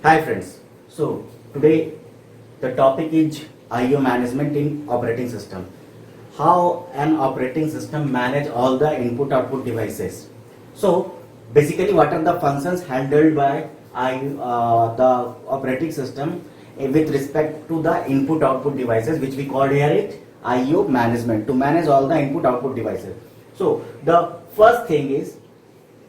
Hi friends. So today the topic is IO management in operating system. How an operating system manage all the input-output devices. So basically, what are the functions handled by the operating system with respect to the input-output devices, which we call here it IO management, to manage all the input-output devices. So the first thing is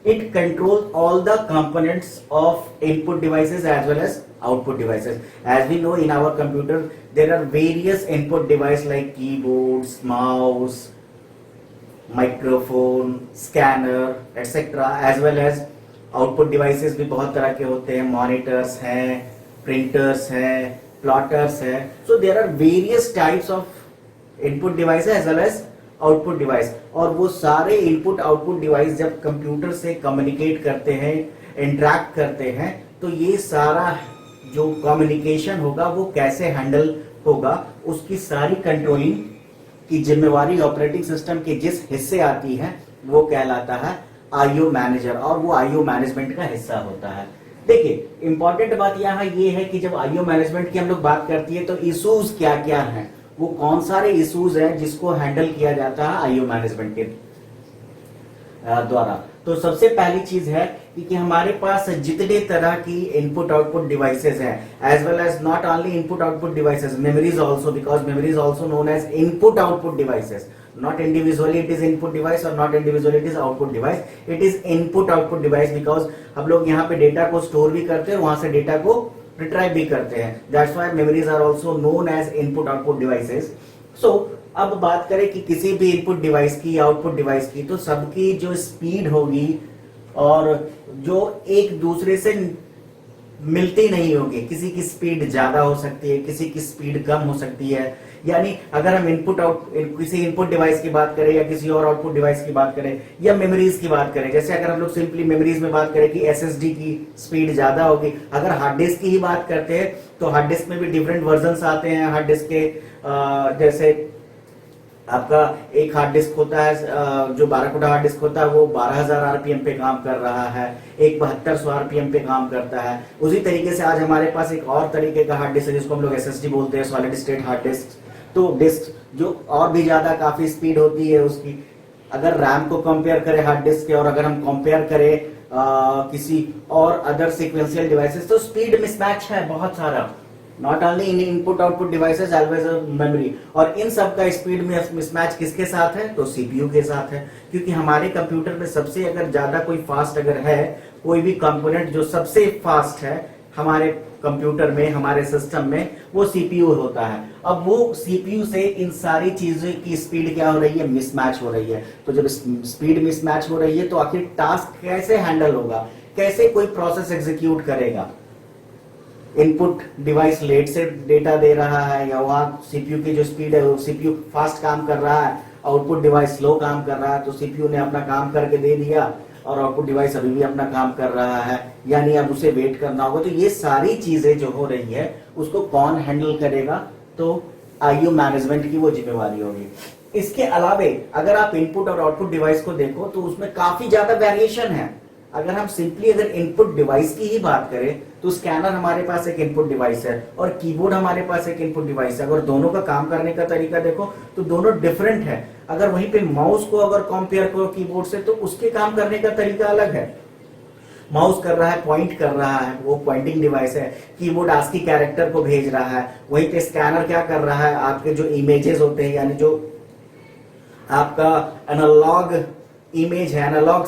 it controls all the components of input devices as well as output devices. As we know, in our computer there are various input devices like keyboards, mouse, microphone, scanner, etc. as well as output devices भी बहुत तरह के होते हैं, monitors हैं, printers हैं, plotters हैं. So there are various types of input devices as well as output device. और वो सारे इनपुट आउटपुट डिवाइस जब कंप्यूटर से कम्युनिकेट करते हैं, इंटरैक्ट करते हैं, तो ये सारा जो कम्युनिकेशन होगा वो कैसे हैंडल होगा, उसकी सारी कंट्रोलिंग की जिम्मेवारी ऑपरेटिंग सिस्टम के जिस हिस्से आती है वो कहलाता है आईओ मैनेजर, और वो आईओ मैनेजमेंट का हिस्सा होता है. देखिए, इंपॉर्टेंट बात यहाँ ये है कि जब आईओ मैनेजमेंट की हम लोग बात करती है तो इश्यूज क्या क्या हैं, वो कौन सारे इश्यूज हैं जिसको हैंडल किया जाता है आईओ मैनेजमेंट के द्वारा. तो सबसे पहली चीज है कि हमारे पास जितने तरह की इनपुट आउटपुट डिवाइसेस हैं, as well as not only input output devices, memories also, because memory is also known as input output devices. Not individually it is input device or not individually it is output device. It is input output device because हम लोग यहाँ पे data को store भी करते हैं और वहां से डेटा को रिट्राइव भी करते हैं. That's why memories are also known as input output devices. So अब बात करें कि किसी भी इनपुट डिवाइस की, आउटपुट डिवाइस की, तो सबकी जो स्पीड होगी और जो एक दूसरे से मिलती नहीं होगी, किसी की स्पीड ज्यादा हो सकती है, किसी की स्पीड कम हो सकती है. यानी अगर हम किसी इनपुट डिवाइस की बात करें या किसी और आउटपुट डिवाइस की बात करें या मेमोरीज की बात करें, जैसे अगर हम लोग सिंपली मेमोरीज में बात करें कि एसएसडी की स्पीड ज्यादा होगी. अगर हार्ड डिस्क की ही बात करते हैं तो हार्ड डिस्क में भी डिफरेंट वर्जन्स आते हैं. हार्ड डिस्क के जैसे आपका एक हार्ड डिस्क होता है, जो 12 कोटा हार्ड डिस्क होता है वो 12,000 आरपीएम पे काम कर रहा है, एक 7200 आरपीएम पे काम करता है. उसी तरीके से आज हमारे पास एक और तरीके का हार्ड डिस्क है जिसको हम लोग एसएसडी बोलते हैं, सॉलिड स्टेट हार्ड डिस्क. तो डिस्क जो और भी ज्यादा काफी स्पीड होती है उसकी. अगर रैम को कंपेयर करें हार्ड डिस्क के और अगर हम कंपेयर करें किसी और अदर सीक्वेंशियल डिवाइसेस, तो स्पीड मिसमैच है बहुत सारा. Not only in input output devices as memory. और इन सब का स्पीड में मिसमैच किसके साथ है, तो सीपीयू के साथ है. क्योंकि हमारे कंप्यूटर में सबसे अगर ज्यादा कोई फास्ट अगर है, कोई भी कंपोनेंट जो सबसे फास्ट है हमारे कंप्यूटर में, हमारे सिस्टम में, वो सीपीयू होता है. अब वो सीपीयू से इन सारी चीजों की स्पीड क्या हो रही है, मिसमैच हो रही है. तो जब स्पीड मिसमैच हो रही है तो आखिर टास्क कैसे हैंडल होगा, कैसे कोई प्रोसेस एग्जीक्यूट करेगा. इनपुट डिवाइस लेट से डेटा दे रहा है या वहां सीपीयू की जो स्पीड है वो सीपीयू फास्ट काम कर रहा है, आउटपुट डिवाइस स्लो काम कर रहा है, तो सीपीयू ने अपना काम करके दे दिया और आउटपुट डिवाइस अभी भी अपना काम कर रहा है, यानी अब उसे वेट करना होगा. तो ये सारी चीजें जो हो रही है उसको कौन हैंडल करेगा, तो आईओ मैनेजमेंट की वो जिम्मेवारी होगी. इसके अलावे अगर आप इनपुट और आउटपुट डिवाइस को देखो तो उसमें काफी ज्यादा वेरिएशन है. अगर हम सिंपली अगर इनपुट डिवाइस की ही बात करें तो स्कैनर हमारे पास एक इनपुट डिवाइस है और कीबोर्ड हमारे पास एक इनपुट डिवाइस है. अगर दोनों का काम करने का तरीका देखो तो दोनों डिफरेंट है. अगर वहीं पे माउस को अगर कंपेयर करो कीबोर्ड से तो उसके काम करने का तरीका अलग है. माउस कर रहा है, पॉइंट कर रहा है, वो पॉइंटिंग डिवाइस है. कीबोर्ड आस्की कैरेक्टर को भेज रहा है. वहीं पे स्कैनर क्या कर रहा है, आपके जो इमेजेस होते हैं, यानी जो आपका एनालॉग इमेज है, एनालॉग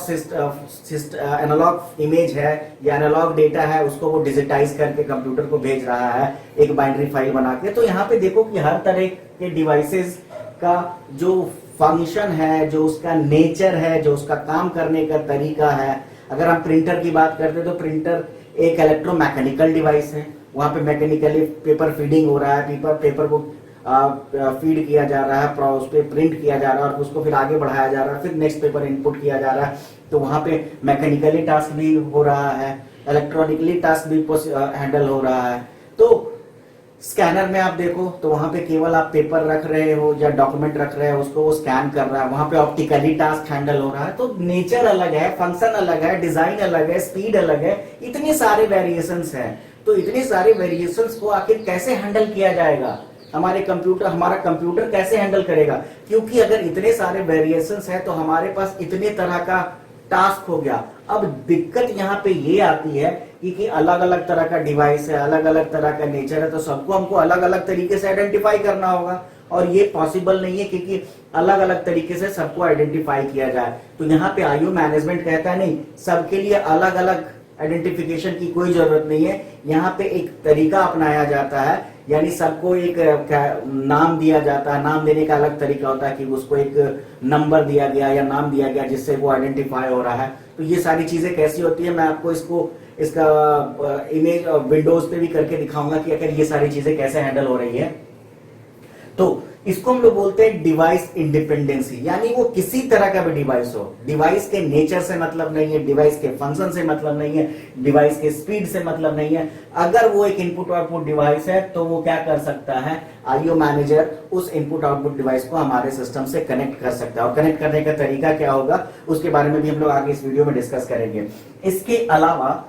इमेज है या एनालॉग डेटा है, उसको वो डिजिटाइज करके कंप्यूटर को भेज रहा है एक बाइनरी फाइल बना के. तो यहाँ पे देखो कि हर तरह के डिवाइसेस का जो फंक्शन है, जो उसका नेचर है, जो उसका काम करने का तरीका है. अगर हम प्रिंटर की बात करते हैं तो प्रिंटर एक इलेक्ट्रोमैकेनिकल डिवाइस है. वहां पे मैकेनिकली पेपर फीडिंग हो रहा है, पेपर को फीड किया जा रहा है, उस पर प्रिंट किया जा रहा है और उसको फिर आगे बढ़ाया जा रहा है, फिर नेक्स्ट पेपर इनपुट किया जा रहा है. तो वहां पे मैकेनिकली टास्क भी हो रहा है, इलेक्ट्रॉनिकली टास्क भी हैंडल हो रहा है. तो स्कैनर में आप देखो तो वहां पे केवल आप पेपर रख रहे हो या डॉक्यूमेंट रख रहे हो, उसको वो स्कैन कर रहा है. वहां पे ऑप्टिकली टास्क हैंडल हो रहा है. तो नेचर अलग है, फंक्शन अलग है, डिजाइन अलग है, स्पीड अलग है, इतने सारे वेरिएशंस हैं. तो इतने सारे वेरिएशंस को आखिर कैसे हैंडल किया जाएगा, हमारा कंप्यूटर कैसे हैंडल करेगा, क्योंकि अगर इतने सारे वेरिएशंस है तो हमारे पास इतने तरह का टास्क हो गया। अब दिक्कत यहाँ पे ये आती है कि अलग अलग तरह का डिवाइस है, अलग अलग तरह का नेचर है, तो सबको हमको अलग अलग तरीके से आइडेंटिफाई करना होगा और ये पॉसिबल नहीं है क्योंकि अलग अलग तरीके से सबको आइडेंटिफाई किया जाए। तो यहाँ पे आईओ मैनेजमेंट कहता है नहीं, सबके लिए अलग अलग आइडेंटिफिकेशन की कोई जरूरत नहीं है। यहाँ पे एक तरीका अपनाया जाता है, यानी सबको एक नाम दिया जाता है। नाम देने का अलग तरीका होता है कि उसको एक नंबर दिया गया या नाम दिया गया जिससे वो आइडेंटिफाई हो रहा है। तो ये सारी चीजें कैसी होती है, मैं आपको इसका इमेज विंडोज पे भी करके दिखाऊंगा कि अगर ये सारी चीजें कैसे हैंडल हो रही है। तो इसको हम लोग बोलते हैं डिवाइस इंडिपेंडेंसी, यानी वो किसी तरह का भी डिवाइस हो, डिवाइस के नेचर से मतलब नहीं है, डिवाइस के फंक्शन से मतलब नहीं है, डिवाइस के स्पीड से मतलब नहीं है। अगर वो एक इनपुट आउटपुट डिवाइस है तो वो क्या कर सकता है, आईओ मैनेजर उस इनपुट आउटपुट डिवाइस को हमारे सिस्टम से कनेक्ट कर सकता है। और कनेक्ट करने का तरीका क्या होगा उसके बारे में भी हम लोग आगे इस वीडियो में डिस्कस करेंगे। इसके अलावा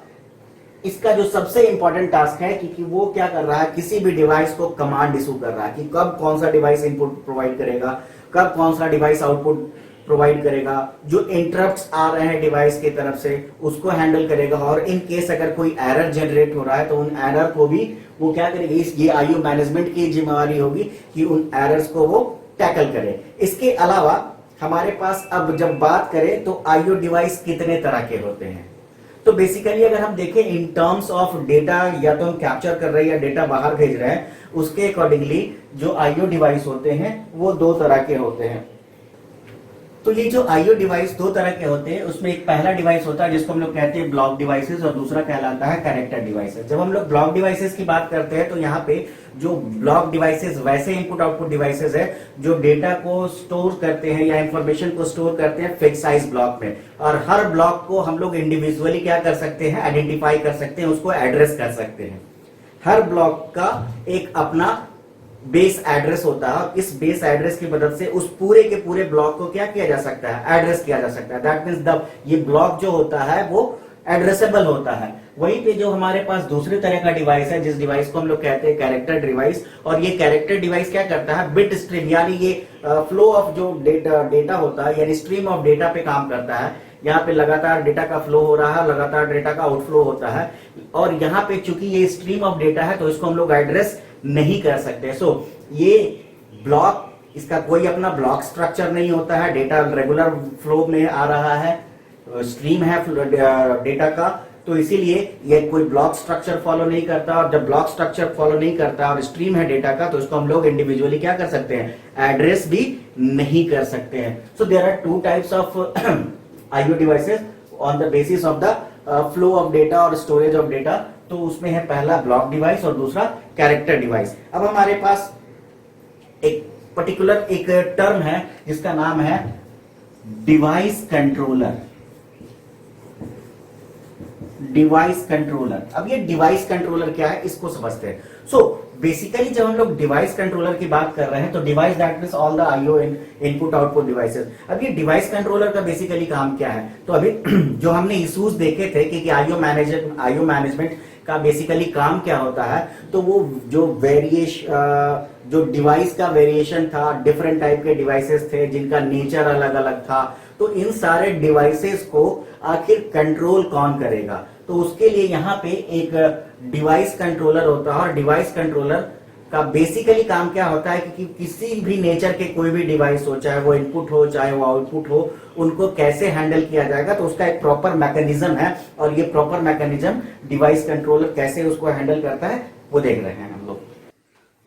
इसका जो सबसे इंपॉर्टेंट टास्क है कि वो क्या कर रहा है, किसी भी डिवाइस को कमांड इशू कर रहा है कि कब कौन सा डिवाइस इनपुट प्रोवाइड करेगा, कब कौन सा डिवाइस आउटपुट प्रोवाइड करेगा, जो इंटरप्ट्स आ रहे हैं डिवाइस की तरफ से उसको हैंडल करेगा। और इन केस अगर कोई एरर जनरेट हो रहा है तो उन एरर को भी वो क्या करेगा, ये आईओ मैनेजमेंट की जिम्मेवारी होगी कि उन एरर्स को वो टैकल करे। इसके अलावा हमारे पास अब जब बात करें तो आईओ डिवाइस कितने तरह के होते हैं, तो बेसिकली अगर हम देखें इन टर्म्स ऑफ डेटा, या तो हम कैप्चर कर रहे हैं या डेटा बाहर भेज रहे हैं, उसके अकॉर्डिंगली जो आईओ डिवाइस होते हैं वो दो तरह के होते हैं। तो ये जो आईओ डिवाइस दो तरह के होते हैं, उसमें एक पहला डिवाइस होता है जिसको हम लोग कहते हैं ब्लॉक डिवाइसेस और दूसरा कहलाता है कैरेक्टर डिवाइसेस। जब हम लोग ब्लॉक डिवाइसेस की बात करते हैं तो यहाँ पे जो ब्लॉक डिवाइसेस वैसे इनपुट आउटपुट डिवाइसेस है जो डेटा को स्टोर करते हैं या इंफॉर्मेशन को स्टोर करते हैं फिक्स साइज ब्लॉक में, और हर ब्लॉक को हम लोग इंडिविजुअली क्या कर सकते हैं, आइडेंटिफाई कर सकते हैं, उसको एड्रेस कर सकते हैं। हर ब्लॉक का एक अपना बेस एड्रेस होता है, इस बेस एड्रेस की मदद से उस पूरे के पूरे ब्लॉक को क्या किया जा सकता है, एड्रेस किया जा सकता है। दैट मींस ये ब्लॉक जो होता है वो एड्रेसेबल होता है। वहीं पे जो हमारे पास दूसरे तरह का डिवाइस है, जिस डिवाइस को हम लोग कहते हैं कैरेक्टर डिवाइस, और ये कैरेक्टर डिवाइस क्या करता है, बिट स्ट्रीम, यानी ये फ्लो ऑफ जो डेटा होता है, यानी स्ट्रीम ऑफ डेटा पे काम करता है। यहाँ पे लगातार डेटा का फ्लो हो रहा है, लगातार डेटा का आउटफ्लो होता है, और यहाँ पे चूंकि ये स्ट्रीम ऑफ डेटा है तो इसको हम लोग एड्रेस नहीं कर सकते। सो ये ब्लॉक, इसका कोई अपना ब्लॉक स्ट्रक्चर नहीं होता है, डेटा रेगुलर फ्लो में आ रहा है, स्ट्रीम है डेटा का, तो इसीलिए ये कोई ब्लॉक स्ट्रक्चर फॉलो नहीं करता। और जब ब्लॉक स्ट्रक्चर फॉलो नहीं करता और स्ट्रीम है डेटा का, तो इसको हम लोग इंडिविजुअली क्या कर सकते हैं, एड्रेस भी नहीं कर सकते हैं। So there are two types of IO devices on the basis of the flow of data और स्टोरेज ऑफ डेटा। तो उसमें है पहला ब्लॉक डिवाइस और दूसरा कैरेक्टर डिवाइस। अब हमारे पास एक पर्टिकुलर एक टर्म है जिसका नाम है डिवाइस कंट्रोलर। डिवाइस कंट्रोलर, अब ये डिवाइस कंट्रोलर क्या है इसको समझते हैं। सो बेसिकली जब हम लोग डिवाइस कंट्रोलर की बात कर रहे हैं तो device that means all the IO input output devices. अब ये डिवाइस कंट्रोलर का बेसिकली काम क्या है, तो अभी जो हमने इश्यूज देखे थे कि आईओ मैनेजमेंट का बेसिकली काम क्या होता है, तो वो जो जो डिवाइस का वेरिएशन था, डिफरेंट टाइप के डिवाइसेस थे जिनका नेचर अलग अलग था, तो इन सारे डिवाइसेस को आखिर कंट्रोल कौन करेगा, तो उसके लिए यहाँ पे एक डिवाइस कंट्रोलर होता है। और डिवाइस कंट्रोलर का बेसिकली काम क्या होता है कि किसी भी नेचर के कोई भी डिवाइस हो, चाहे वो इनपुट हो चाहे वो आउटपुट हो, उनको कैसे हैंडल किया जाएगा, तो उसका एक प्रॉपर मैकेनिज्म है। और ये प्रॉपर मैकेनिज्म डिवाइस कंट्रोलर कैसे उसको हैंडल करता है वो देख रहे हैं हम लोग।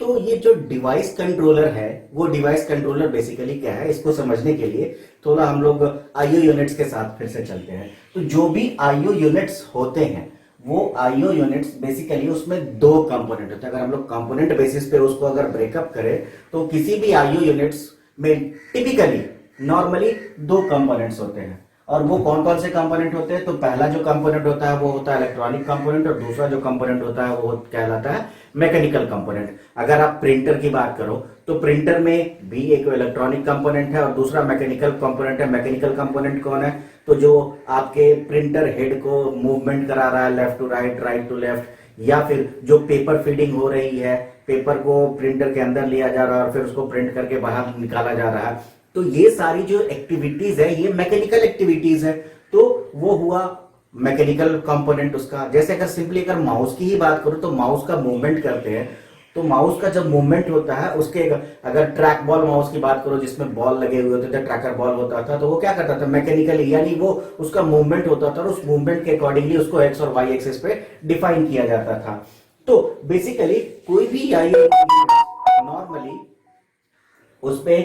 तो ये जो डिवाइस कंट्रोलर है, वो डिवाइस कंट्रोलर बेसिकली क्या है, इसको समझने के लिए थोड़ा हम लोग आईओ यूनिट्स के साथ फिर से चलते हैं। तो जो भी आईओ यूनिट्स होते हैं, वो आईओ यूनिट्स बेसिकली उसमें दो कंपोनेंट होते हैं। अगर हम लोग कंपोनेंट बेसिस पे उसको अगर ब्रेकअप करें तो किसी भी आईओ यूनिट्स में टिपिकली नॉर्मली दो कंपोनेंट्स होते हैं। और वो कौन कौन से कंपोनेंट होते हैं, तो पहला जो कंपोनेंट होता है वो होता है इलेक्ट्रॉनिक कंपोनेंट, और दूसरा जो कंपोनेंट होता है वो कहलाता है मैकेनिकल कंपोनेंट। अगर आप प्रिंटर की बात करो तो प्रिंटर में भी एक इलेक्ट्रॉनिक कंपोनेंट है और दूसरा मैकेनिकल कंपोनेंट है। मैकेनिकल कंपोनेंट कौन है, तो जो आपके प्रिंटर हेड को मूवमेंट करा रहा है left to right, right to left, या फिर जो पेपर फीडिंग हो रही है, पेपर को प्रिंटर के अंदर लिया जा रहा है और फिर उसको प्रिंट करके बाहर निकाला जा रहा है, तो ये सारी जो एक्टिविटीज है ये मैकेनिकल एक्टिविटीज है। तो वो हुआ मैकेनिकल कंपोनेंट उसका। जैसे अगर सिंपली अगर माउस की ही बात करूं तो माउस का मूवमेंट करते हैं, तो माउस का जब मूवमेंट होता है उसके, अगर ट्रैक बॉल माउस की बात करो जिसमें बॉल लगे हुए होते थे, ट्रैकर बॉल होता था, तो वो क्या करता था मैकेनिकली, यानी वो उसका मूवमेंट होता था और उस मूवमेंट के अकॉर्डिंगली उसको एक्स और वाई एक्सिस पे डिफाइन किया जाता था। तो बेसिकली कोई भी नॉर्मली उस पे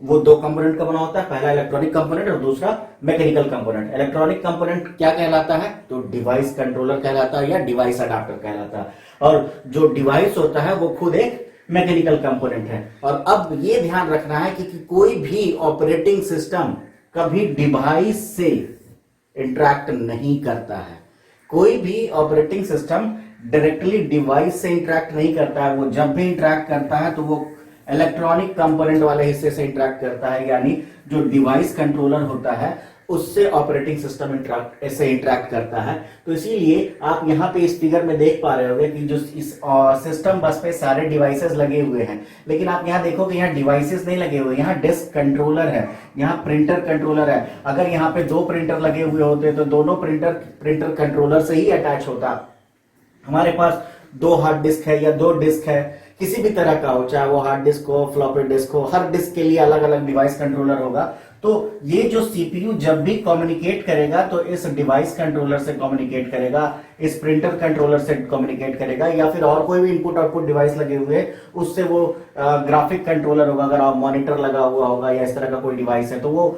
वो दो कंपोनेंट का बना होता है, पहला इलेक्ट्रॉनिक कंपोनेंट और दूसरा मैकेनिकल कंपोनेंट। इलेक्ट्रॉनिक कंपोनेंट क्या कहलाता है, तो डिवाइस कंट्रोलर कहलाता है या डिवाइस अडाप्टर कहलाता है, और जो डिवाइस होता है वो खुद एक मैकेनिकल कंपोनेंट है। और अब ये ध्यान रखना है कि कोई भी ऑपरेटिंग सिस्टम कभी डिवाइस से इंटरैक्ट नहीं करता है। कोई भी ऑपरेटिंग सिस्टम डायरेक्टली डिवाइस से इंटरैक्ट नहीं करता है। वो जब भी इंटरैक्ट करता है तो वो इलेक्ट्रॉनिक कंपोनेंट वाले हिस्से से इंटरैक्ट करता है, यानी जो डिवाइस कंट्रोलर होता है उससे ऑपरेटिंग सिस्टम इंटरैक्ट करता है। तो इसीलिए आप यहाँ पे इस फिगर में देख पा रहे होंगे कि जो इस सिस्टम बस पे सारे डिवाइसेस लगे हुए हैं, लेकिन आप यहाँ देखोगे यहाँ डिवाइसेस नहीं लगे हुए, यहाँ डिस्क कंट्रोलर है, यहाँ प्रिंटर कंट्रोलर है। अगर यहाँ पे दो प्रिंटर लगे हुए होते तो दोनों प्रिंटर कंट्रोलर से ही अटैच होता। हमारे पास दो हार्ड डिस्क है या दो डिस्क है, किसी भी तरह का हो, चाहे वो हार्ड डिस्क हो, फ्लॉपी डिस्क हो, हर डिस्क के लिए अलग अलग डिवाइस कंट्रोलर होगा। तो ये जो सीपीयू जब भी कम्युनिकेट करेगा तो इस डिवाइस कंट्रोलर से कम्युनिकेट करेगा, इस प्रिंटर कंट्रोलर से कम्युनिकेट करेगा, या फिर और कोई भी इनपुट आउटपुट डिवाइस लगे हुए उससे वो ग्राफिक कंट्रोलर होगा, अगर आप मॉनिटर लगा हुआ होगा या इस तरह का कोई डिवाइस है तो वो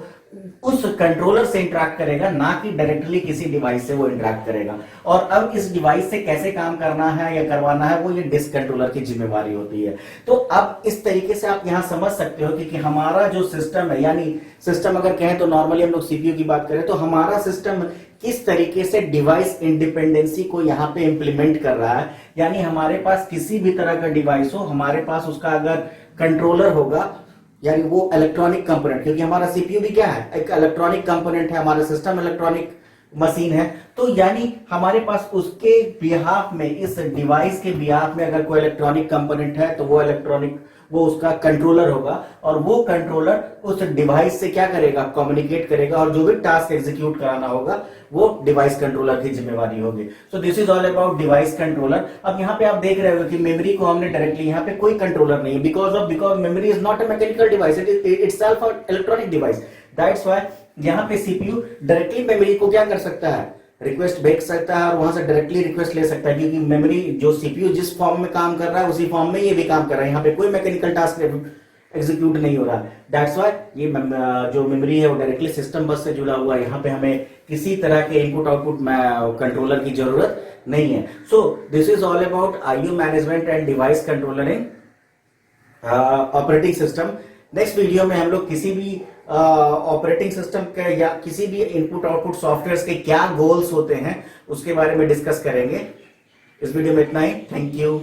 उस कंट्रोलर से इंटरैक्ट करेगा, ना कि डायरेक्टली किसी डिवाइस से वो इंटरैक्ट करेगा। और अब इस डिवाइस से कैसे काम करना है या करवाना है वो ये डिस्क कंट्रोलर की जिम्मेवारी होती है। तो अब इस तरीके से आप यहां समझ सकते हो कि हमारा जो सिस्टम है, यानी सिस्टम अगर कहें तो नॉर्मली हम लोग सीपीयू की बात करें तो हमारा सिस्टम किस तरीके से डिवाइस इंडिपेंडेंसी को यहाँ पे इंप्लीमेंट कर रहा है। यानी हमारे पास किसी भी तरह का डिवाइस हो, हमारे पास उसका अगर कंट्रोलर होगा, यानी वो इलेक्ट्रॉनिक कंपोनेंट, क्योंकि हमारा सीपीयू भी क्या है, एक इलेक्ट्रॉनिक कंपोनेंट है, हमारा सिस्टम इलेक्ट्रॉनिक मशीन है। तो यानी हमारे पास उसके बिहाफ में, इस डिवाइस के बिहाफ में अगर कोई इलेक्ट्रॉनिक कंपोनेंट है तो वो उसका कंट्रोलर होगा, और वो कंट्रोलर उस डिवाइस से क्या करेगा, कम्युनिकेट करेगा, और जो भी टास्क एग्जीक्यूट कराना होगा वो डिवाइस कंट्रोलर की जिम्मेवारी होगी। So this is all about device controller. अब यहाँ पे आप देख रहे हो कि मेमोरी को हमने डायरेक्टली, यहाँ पे कोई कंट्रोलर नहीं है, because memory is not a mechanical device, it is itself a electronic device. That's why यहाँ पे सीपीयू डायरेक्टली मेमोरी को क्या कर सकता है, रिक्वेस्ट भेज सकता है और वहां से डायरेक्टली रिक्वेस्ट ले सकता है, क्योंकि मेमोरी जो सीपीयू जिस फॉर्म में काम कर रहा है उसी फॉर्म में ये भी काम कर रहा है। यहाँ पे कोई मैकेनिकल टास्क एग्जीक्यूट नहीं हो रहा। दैट्स व्हाई ये जो मेमोरी है वो डायरेक्टली सिस्टम बस से जुड़ा हुआ है। यहाँ पे हमें किसी तरह के इनपुट आउटपुट कंट्रोलर की जरूरत नहीं है। So this is all about IO management and device controller in operating system. Next video में हम लोग किसी भी ऑपरेटिंग सिस्टम के या किसी भी इनपुट आउटपुट सॉफ्टवेयर के क्या गोल्स होते हैं उसके बारे में डिस्कस करेंगे। इस वीडियो में इतना ही। Thank you.